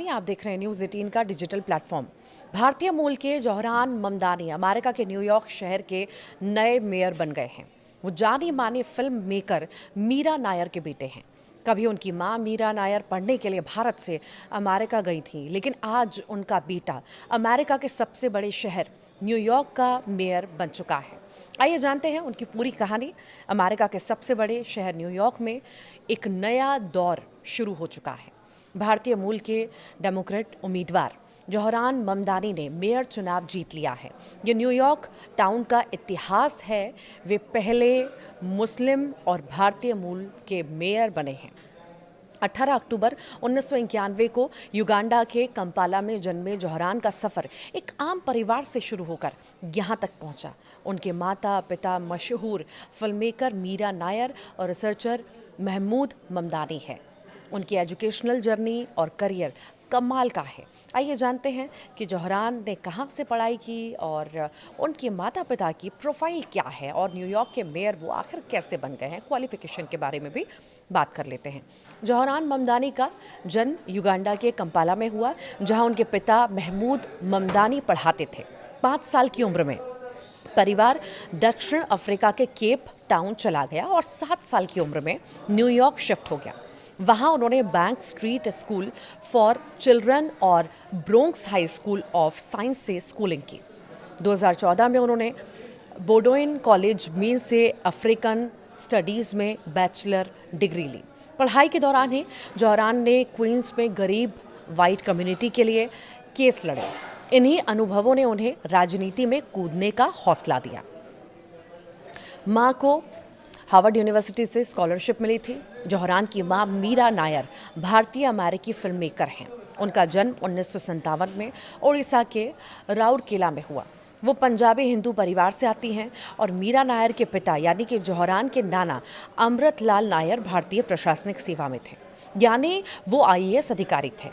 नमस्ते, आप देख रहे हैं न्यूज़ 18 का डिजिटल प्लेटफॉर्म। भारतीय मूल के जौहरान ममदानी अमेरिका के न्यूयॉर्क शहर के नए मेयर बन गए हैं। वो जानी मानी फिल्म मेकर मीरा नायर के बेटे हैं। कभी उनकी मां मीरा नायर पढ़ने के लिए भारत से अमेरिका गई थी, लेकिन आज उनका बेटा अमेरिका के सबसे बड़े शहर न्यूयॉर्क का मेयर बन चुका है। आइए जानते हैं उनकी पूरी कहानी। अमेरिका के सबसे बड़े शहर न्यूयॉर्क में एक नया दौर शुरू हो चुका है। भारतीय मूल के डेमोक्रेट उम्मीदवार जौहरान ममदानी ने मेयर चुनाव जीत लिया है। ये न्यूयॉर्क टाउन का इतिहास है। वे पहले मुस्लिम और भारतीय मूल के मेयर बने हैं। 18 अक्टूबर 1991 को युगांडा के कंपाला में जन्मे जौहरान का सफ़र एक आम परिवार से शुरू होकर यहाँ तक पहुँचा। उनके माता पिता मशहूर फिल्ममेकर मीरा नायर और रिसर्चर महमूद ममदानी है। उनकी एजुकेशनल जर्नी और करियर कमाल का है। आइए जानते हैं कि जौहरान ने कहाँ से पढ़ाई की और उनके माता पिता की प्रोफाइल क्या है और न्यूयॉर्क के मेयर वो आखिर कैसे बन गए हैं। क्वालिफिकेशन के बारे में भी बात कर लेते हैं। जौहरान ममदानी का जन्म युगांडा के कंपाला में हुआ, जहाँ उनके पिता महमूद ममदानी पढ़ाते थे। 5 साल की उम्र में परिवार दक्षिण अफ्रीका के केप टाउन चला गया और 7 साल की उम्र में न्यूयॉर्क शिफ्ट हो गया। वहाँ उन्होंने Bank Street School for Children और Bronx High School of Science से स्कूलिंग की। 2014 में उन्होंने बोडोइन कॉलेज मीन से अफ्रीकन स्टडीज़ में बैचलर डिग्री ली। पढ़ाई के दौरान ही जौहरान ने क्वींस में गरीब वाइट कम्युनिटी के लिए केस लड़े। इन्हीं अनुभवों ने उन्हें राजनीति में कूदने का हौसला दिया। माँ को हार्वर्ड यूनिवर्सिटी से स्कॉलरशिप मिली थी। जौहरान की मां मीरा नायर भारतीय अमेरिकी फिल्म मेकर हैं। उनका जन्म 1957 में ओडिशा के राउरकेला में हुआ। वो पंजाबी हिंदू परिवार से आती हैं और मीरा नायर के पिता यानी कि जौहरान के नाना अमृतलाल नायर भारतीय प्रशासनिक सेवा में थे, यानी वो IAS अधिकारी थे।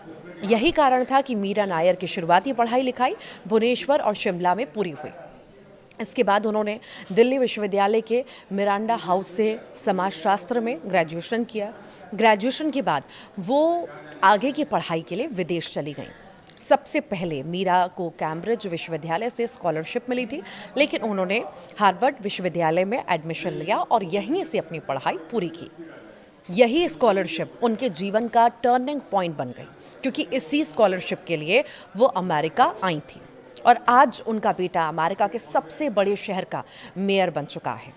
यही कारण था कि मीरा नायर की शुरुआती पढ़ाई लिखाई भुवनेश्वर और शिमला में पूरी हुई। इसके बाद उन्होंने दिल्ली विश्वविद्यालय के मिरांडा हाउस से समाजशास्त्र में ग्रेजुएशन किया। ग्रेजुएशन के बाद वो आगे की पढ़ाई के लिए विदेश चली गईं। सबसे पहले मीरा को कैम्ब्रिज विश्वविद्यालय से स्कॉलरशिप मिली थी, लेकिन उन्होंने हार्वर्ड विश्वविद्यालय में एडमिशन लिया और यहीं से अपनी पढ़ाई पूरी की। यही स्कॉलरशिप उनके जीवन का टर्निंग पॉइंट बन गई, क्योंकि इसी स्कॉलरशिप के लिए वो अमेरिका आई थी और आज उनका बेटा अमेरिका के सबसे बड़े शहर का मेयर बन चुका है।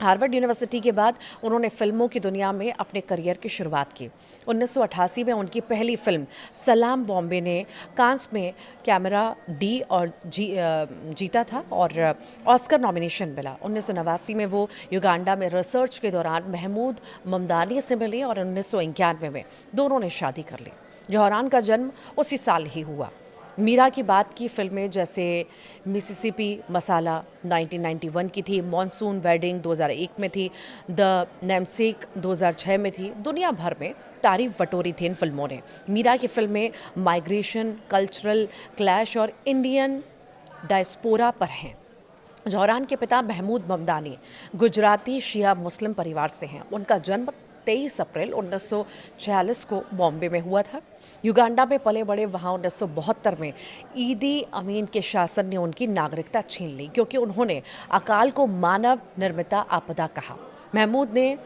हार्वर्ड यूनिवर्सिटी के बाद उन्होंने फिल्मों की दुनिया में अपने करियर की शुरुआत की। 1988 में उनकी पहली फिल्म सलाम बॉम्बे ने कांस में कैमरा डी और जीता था और ऑस्कर नॉमिनेशन मिला। 1989 में वो युगांडा में रिसर्च के दौरान महमूद ममदानी से मिले और 1991 में दोनों ने शादी कर ली। जौहरान का जन्म उसी साल ही हुआ। मीरा की बात की फिल्में जैसे मिसिसिपी मसाला 1991 की थी, मॉनसून वेडिंग 2001 में थी, द नेमसेक 2006 में थी। दुनिया भर में तारीफ बटोरी थी इन फिल्मों ने। मीरा की फिल्में माइग्रेशन, कल्चरल क्लैश और इंडियन डायस्पोरा पर हैं। जौहरान के पिता महमूद ममदानी गुजराती शिया मुस्लिम परिवार से हैं। उनका जन्म 23 अप्रैल 1946 को बॉम्बे में हुआ था। युगांडा में पले बड़े वहाँ 1972 में ईदी अमीन के शासन ने उनकी नागरिकता छीन ली, क्योंकि उन्होंने अकाल को मानव निर्मित आपदा कहा। महमूद ने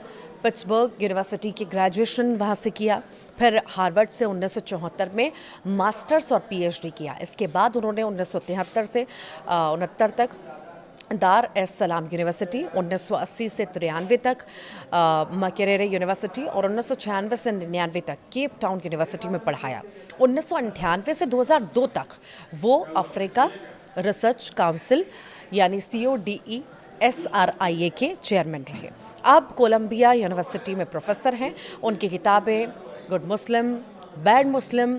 पिट्सबर्ग यूनिवर्सिटी की ग्रेजुएशन वहाँ से किया, फिर हार्वर्ड से 1974 में मास्टर्स और PhD किया। इसके बाद उन्होंने 1973 से 69 तक दार एस सलाम यूनिवर्सिटी, 1980 से 93 तक मकेरेरे यूनिवर्सिटी और 1996 से 99 तक केप टाउन यूनिवर्सिटी में पढ़ाया। 1998 से 2002 तक वो अफ्रीका रिसर्च काउंसिल यानी CODESRIA के चेयरमैन रहे। अब कोलंबिया यूनिवर्सिटी में प्रोफेसर हैं। उनकी किताबें good Muslim, bad Muslim,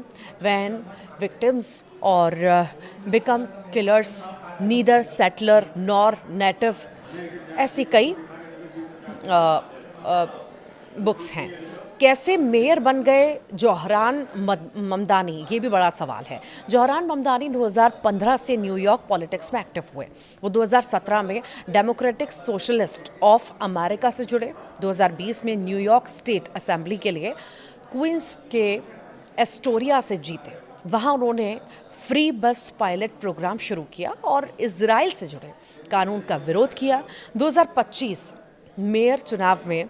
when victims और become killers, neither settler nor native, ऐसी कई बुक्स हैं। कैसे मेयर बन गए जौहरान ममदानी, ये भी बड़ा सवाल है। जौहरान ममदानी 2015 से न्यूयॉर्क पॉलिटिक्स में एक्टिव हुए। वो 2017 में डेमोक्रेटिक सोशलिस्ट ऑफ अमेरिका से जुड़े। 2020 में न्यूयॉर्क स्टेट असेंबली के लिए क्वींस के एस्टोरिया से जीते। वहाँ उन्होंने फ्री बस पायलट प्रोग्राम शुरू किया और इजराइल से जुड़े कानून का विरोध किया। 2025 मेयर चुनाव में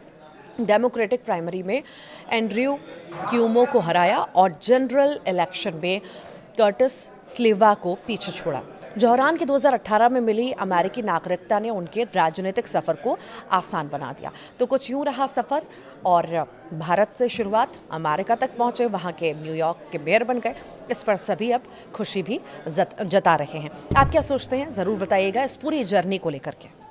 डेमोक्रेटिक प्राइमरी में एंड्रयू क्यूमो को हराया और जनरल इलेक्शन में कर्टिस स्लीवा को पीछे छोड़ा। जौहरान की 2018 में मिली अमेरिकी नागरिकता ने उनके राजनीतिक सफ़र को आसान बना दिया। तो कुछ यूं रहा सफ़र और भारत से शुरुआत, अमेरिका तक पहुंचे, वहां के न्यूयॉर्क के मेयर बन गए। इस पर सभी अब खुशी भी जता रहे हैं। आप क्या सोचते हैं, ज़रूर बताइएगा इस पूरी जर्नी को लेकर के।